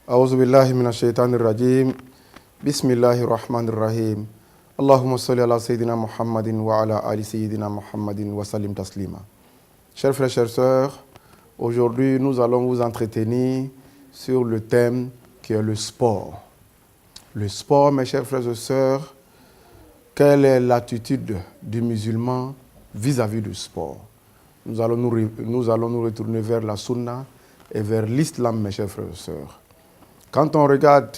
أعوذ بالله من الشيطان الرجيم بسم الله الرحمن الرحيم اللهم صل على سيدنا محمد وعلى آل سيدنا محمد وسلم تسليما. Chers frères, chères sœurs, aujourd'hui nous allons vous entretenir sur le thème qui est le sport. Le sport, mes chers frères et sœurs, quelle est l'attitude du musulman vis-à-vis du sport? Nous allons nous retourner vers la sunna et vers l'islam, mes chers frères et sœurs. Quand on regarde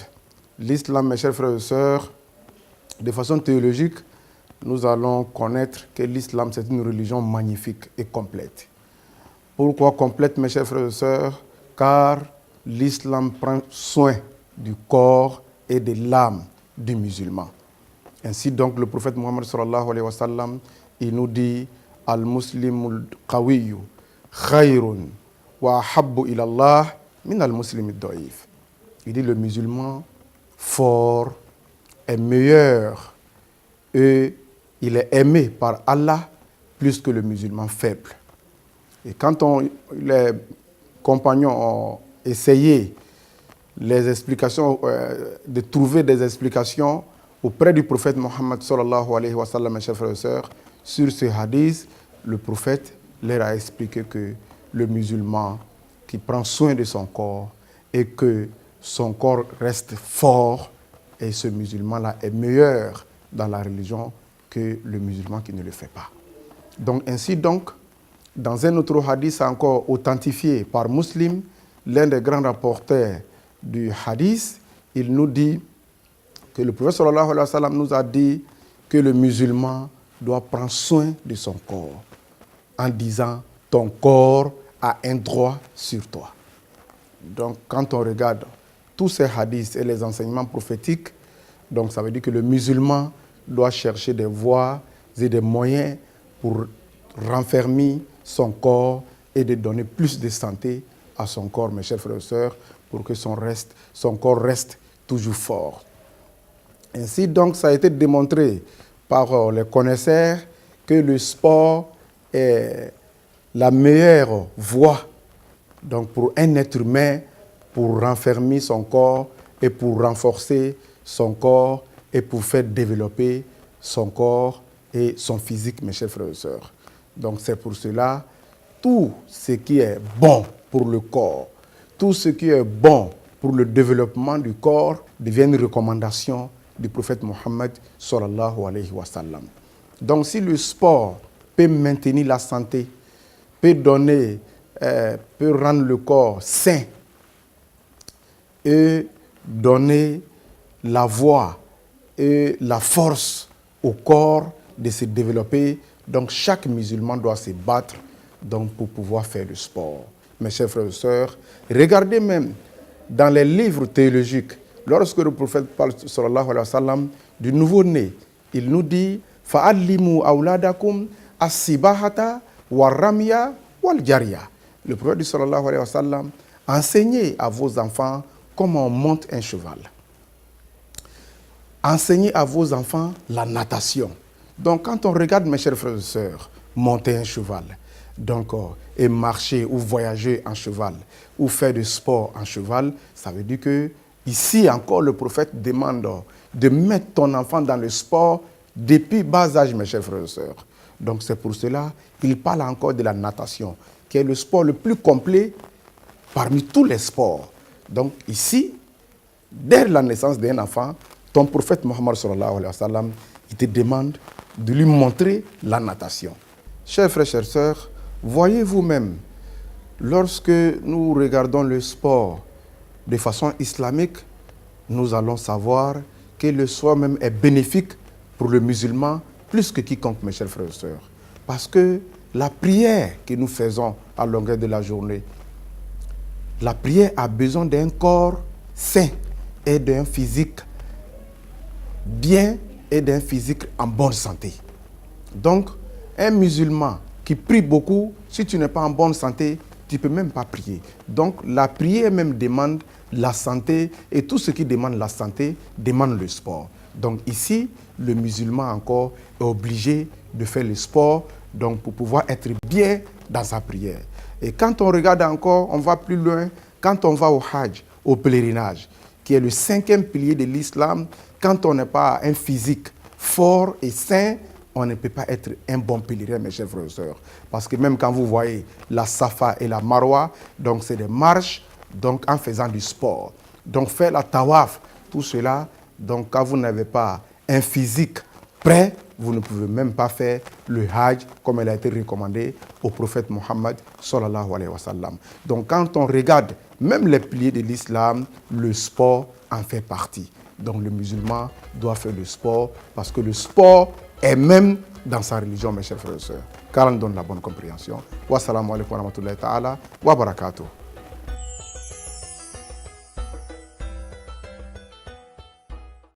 l'islam, mes chers frères et sœurs, de façon théologique, nous allons connaître que l'islam, c'est une religion magnifique et complète. Pourquoi complète, mes chers frères et sœurs? Car l'islam prend soin du corps et de l'âme du musulman. Ainsi donc, le prophète Mohammed sallallahu alayhi wa sallam, il nous dit « Al-Muslimul qawiyyu khayrun wa ahabbu ilallah min al-muslimid da'if » Il dit le musulman fort est meilleur et il est aimé par Allah plus que le musulman faible. Et quand les compagnons ont essayé les explications, de trouver des explications auprès du prophète Mohammed sallallahu alayhi wa sallam, mes chers frères et sœurs, sur ce hadith, le prophète leur a expliqué que le musulman qui prend soin de son corps et que son corps reste fort, et ce musulman-là est meilleur dans la religion que le musulman qui ne le fait pas. Donc, ainsi donc, dans un autre hadith encore authentifié par Muslim, l'un des grands rapporteurs du hadith, il nous dit que le prophète sallallahu alayhi wa sallam nous a dit que le musulman doit prendre soin de son corps en disant « ton corps a un droit sur toi ». Donc, quand on regarde tous ces hadiths et les enseignements prophétiques, donc ça veut dire que le musulman doit chercher des voies et des moyens pour renfermer son corps et de donner plus de santé à son corps, mes chers frères et sœurs, pour que son corps reste toujours fort. Ainsi donc, ça a été démontré par les connaisseurs que le sport est la meilleure voie donc pour un être humain pour renfermer son corps et pour renforcer son corps et pour faire développer son corps et son physique, mes chers frères et sœurs. Donc c'est pour cela, tout ce qui est bon pour le corps, tout ce qui est bon pour le développement du corps devient une recommandation du prophète Mohammed sallallahu alayhi wa sallam. Donc si le sport peut maintenir la santé, peut rendre le corps sain, et donner la voie et la force au corps de se développer. Donc chaque musulman doit se battre donc, pour pouvoir faire le sport. Mes chers frères et sœurs, regardez même dans les livres théologiques, lorsque le prophète parle sallallahu alayhi wa sallam du nouveau-né, il nous dit « Fa'allimu awladakum as-sibahata wa-ramya wal-jariya » Le prophète dit sallallahu alayhi wa sallam, enseignez à vos enfants comment on monte un cheval. Enseignez à vos enfants la natation. Donc, quand on regarde, mes chers frères et sœurs, monter un cheval, donc, et marcher ou voyager en cheval, ou faire du sport en cheval, ça veut dire que, ici encore, le prophète demande de mettre ton enfant dans le sport depuis bas âge, mes chers frères et sœurs. Donc, c'est pour cela qu'il parle encore de la natation, qui est le sport le plus complet parmi tous les sports. Donc ici, dès la naissance d'un enfant, ton prophète Mohammed sallallahu alayhi wa sallam, il te demande de lui montrer la natation. Chers frères, chères sœurs, voyez vous-même, lorsque nous regardons le sport de façon islamique, nous allons savoir que le sport même est bénéfique pour le musulman plus que quiconque, mes chers frères et sœurs. Parce que la prière que nous faisons à longueur de la journée, la prière a besoin d'un corps sain et d'un physique bien et d'un physique en bonne santé. Donc, un musulman qui prie beaucoup, si tu n'es pas en bonne santé, tu ne peux même pas prier. Donc, la prière même demande la santé et tout ce qui demande la santé demande le sport. Donc ici, le musulman encore est obligé de faire le sport donc pour pouvoir être bien dans sa prière. Et quand on regarde encore, on va plus loin, quand on va au Hajj au pèlerinage, qui est le 5e pilier de l'islam. Quand on n'est pas un physique fort et sain, on ne peut pas être un bon pèlerin, mes chers frères et sœurs. Parce que même quand vous voyez la Safa et la Marwa, donc c'est des marches, donc en faisant du sport. Donc faire la tawaf, tout cela, donc quand vous n'avez pas un physique prêt, vous ne pouvez même pas faire le Hajj comme il a été recommandé au prophète Mohammed sallallahu alayhi wa sallam. Donc quand on regarde même les piliers de l'islam, le sport en fait partie. Donc le musulman doit faire le sport parce que le sport est même dans sa religion, mes chers frères et sœurs. Car on donne la bonne compréhension. Wassalamu alaikum wa rahmatullahi ta'ala wa barakatuh.